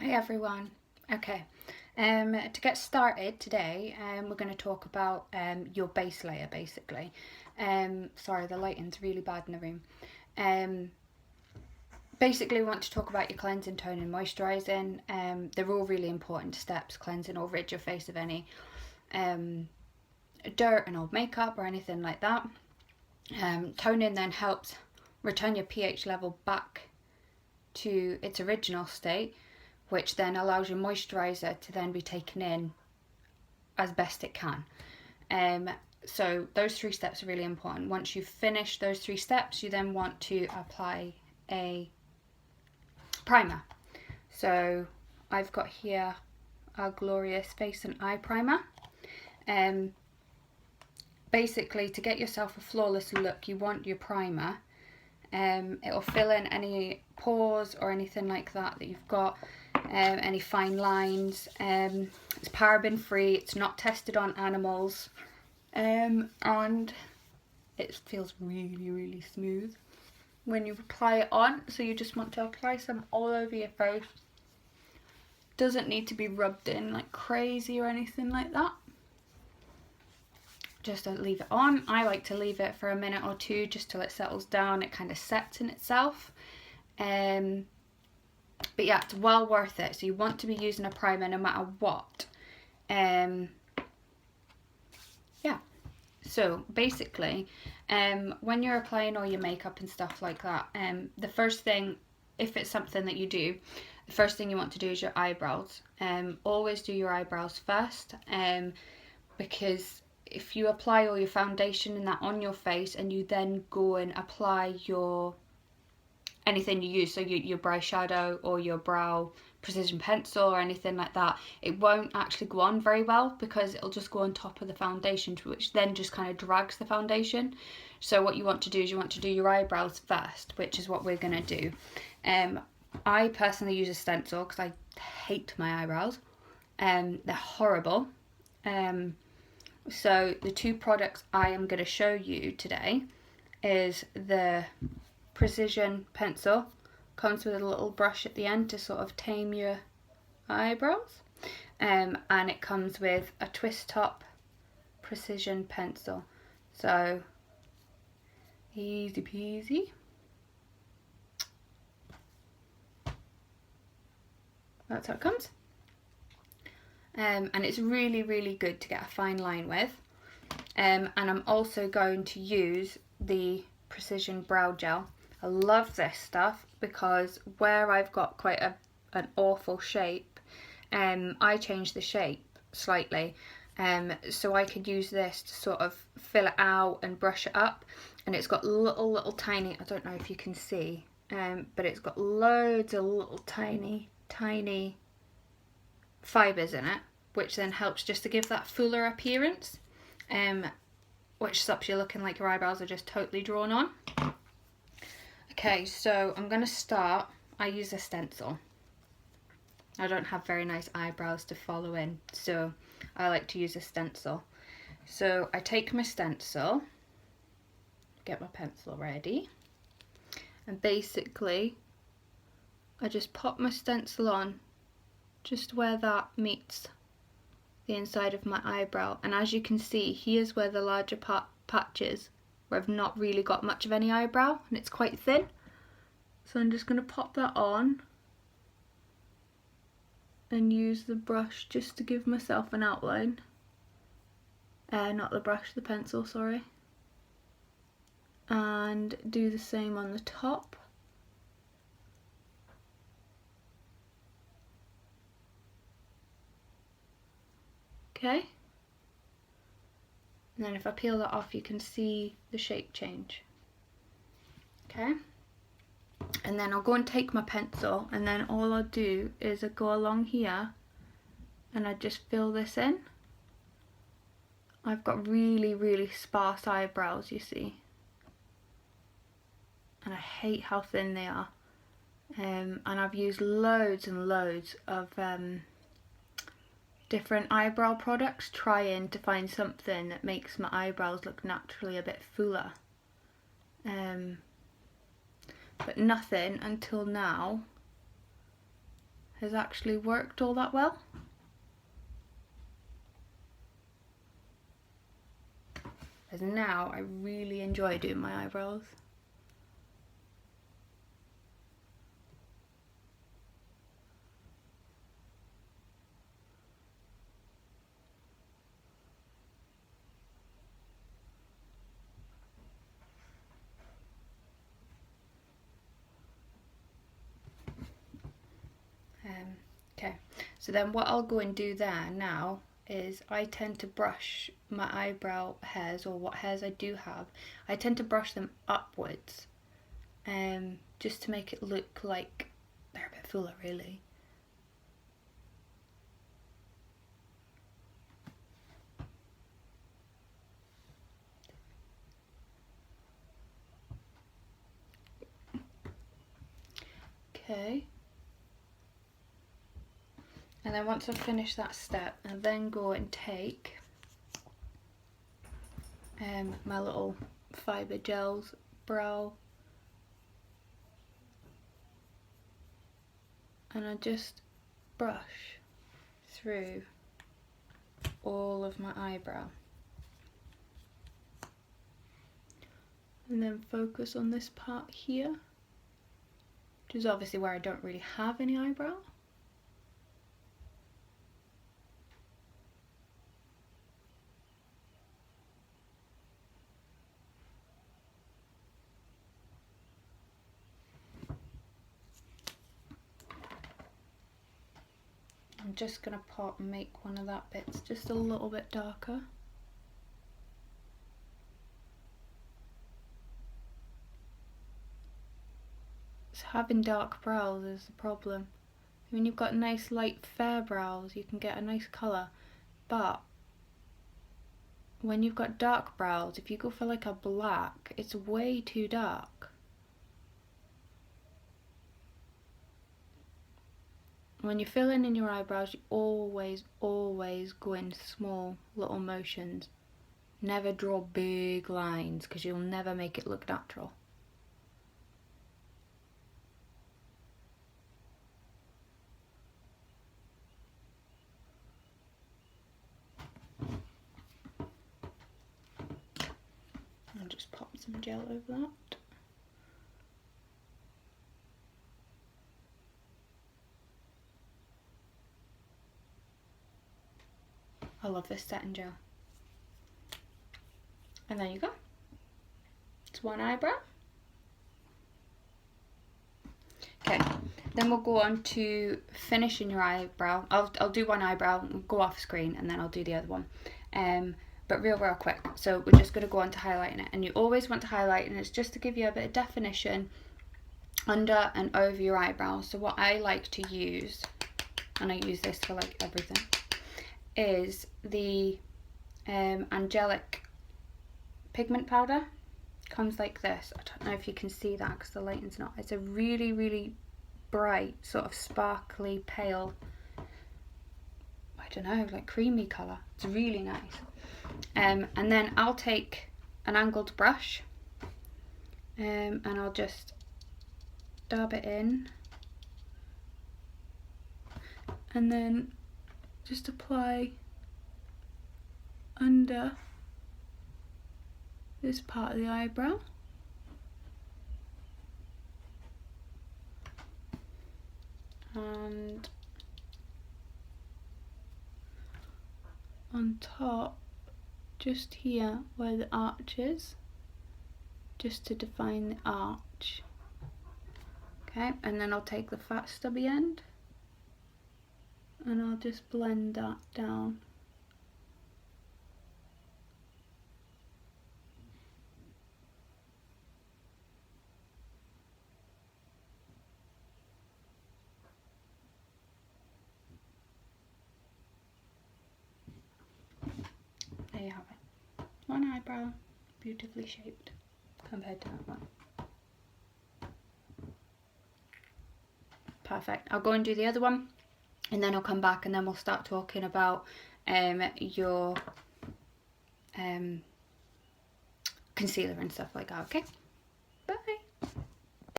Hi everyone. Okay, to get started today, we're going to talk about your base layer basically. Sorry, the lighting's really bad in the room. Basically, we want to talk about your cleansing, toning, moisturising. They're all really important steps. Cleansing will rid your face of any dirt and old makeup or anything like that. Toning then helps return your pH level back to its original state, which then allows your moisturiser to then be taken in as best it can. So those 3 steps are really important. Once you've finished those 3 steps, you then want to apply a primer. So I've got here our glorious face and eye primer. Basically, to get yourself a flawless look, you want your primer. It'll fill in any pores or anything like that you've got, any fine lines. It's paraben free, it's not tested on animals, and it feels really smooth when you apply it on. So you just want to apply some all over your face. Doesn't need to be rubbed in like crazy or anything like that. Just leave it on. I like to leave it for a minute or 2 just till it settles down. It kind of sets in itself. But yeah, it's well worth it. So you want to be using a primer no matter what. Yeah. So basically, when you're applying all your makeup and stuff like that, the first thing, if it's something that you do, the first thing you want to do is your eyebrows. Always do your eyebrows first, because if you apply all your foundation and that on your face and you then go and apply your anything you use, so your brow shadow or your brow precision pencil or anything like that, it won't actually go on very well because it'll just go on top of the foundation, which then just kind of drags the foundation. So what you want to do is you want to do your eyebrows first, which is what we're going to do. I personally use a stencil because I hate my eyebrows. They're horrible. So the 2 products I am going to show you today is the precision pencil. Comes with a little brush at the end to sort of tame your eyebrows, and it comes with a twist top precision pencil. So easy peasy. That's how it comes. And it's really good to get a fine line with. And I'm also going to use the precision brow gel. I love this stuff because where I've got quite an awful shape, I changed the shape slightly, so I could use this to sort of fill it out and brush it up. And it's got little tiny, I don't know if you can see, but it's got loads of little tiny fibres in it, which then helps just to give that fuller appearance, which stops you looking like your eyebrows are just totally drawn on. Okay, so I'm going to start. I use a stencil. I don't have very nice eyebrows to follow in, so I like to use a stencil. So I take my stencil, get my pencil ready, and basically I just pop my stencil on just where that meets the inside of my eyebrow. And as you can see, here's where the larger patch is, where I've not really got much of any eyebrow and it's quite thin. So I'm just going to pop that on and use the brush just to give myself an outline. Not the brush, the pencil, sorry. And do the same on the top. Okay. And then if I peel that off, you can see the shape change. Okay. And then I'll go and take my pencil, and then all I'll do is I go along here and I just fill this in. I've got really sparse eyebrows, you see. And I hate how thin they are. And I've used loads and loads of different eyebrow products, trying to find something that makes my eyebrows look naturally a bit fuller. But nothing until now has actually worked all that well. Because now I really enjoy doing my eyebrows. Okay, so then what I'll go and do there now is I tend to brush my eyebrow hairs, or what hairs I do have, I tend to brush them upwards, just to make it look like they're a bit fuller really. Okay. And then once I've finished that step, I then go and take my little fibre gels brow, and I just brush through all of my eyebrow. And then focus on this part here, which is obviously where I don't really have any eyebrow. I'm just going to make one of that bits just a little bit darker. So having dark brows is the problem. When you've got nice light fair brows, you can get a nice colour, but when you've got dark brows, if you go for like a black, it's way too dark. When you're filling in your eyebrows, you always go in small little motions. Never draw big lines, because you'll never make it look natural. I'll just pop some gel over that. I love this setting gel. And there you go. It's one eyebrow. Okay, then we'll go on to finishing your eyebrow. I'll do one eyebrow, go off screen, and then I'll do the other one. But real quick. So we're just going to go on to highlighting it. And you always want to highlight, and it's just to give you a bit of definition under and over your eyebrows. So what I like to use, and I use this for like everything, is the angelic pigment powder. Comes like this. I don't know if you can see that because the lighting's not. It's a really bright, sort of sparkly, pale, I don't know, like creamy colour. It's really nice. And then I'll take an angled brush, and I'll just dab it in, and then just apply under this part of the eyebrow. And on top, just here where the arch is, just to define the arch. Okay, and then I'll take the fat stubby end and I'll just blend that down. There you have it. One eyebrow, beautifully shaped compared to that one. Perfect. I'll go and do the other one, and then I'll come back and then we'll start talking about your concealer and stuff like that, okay?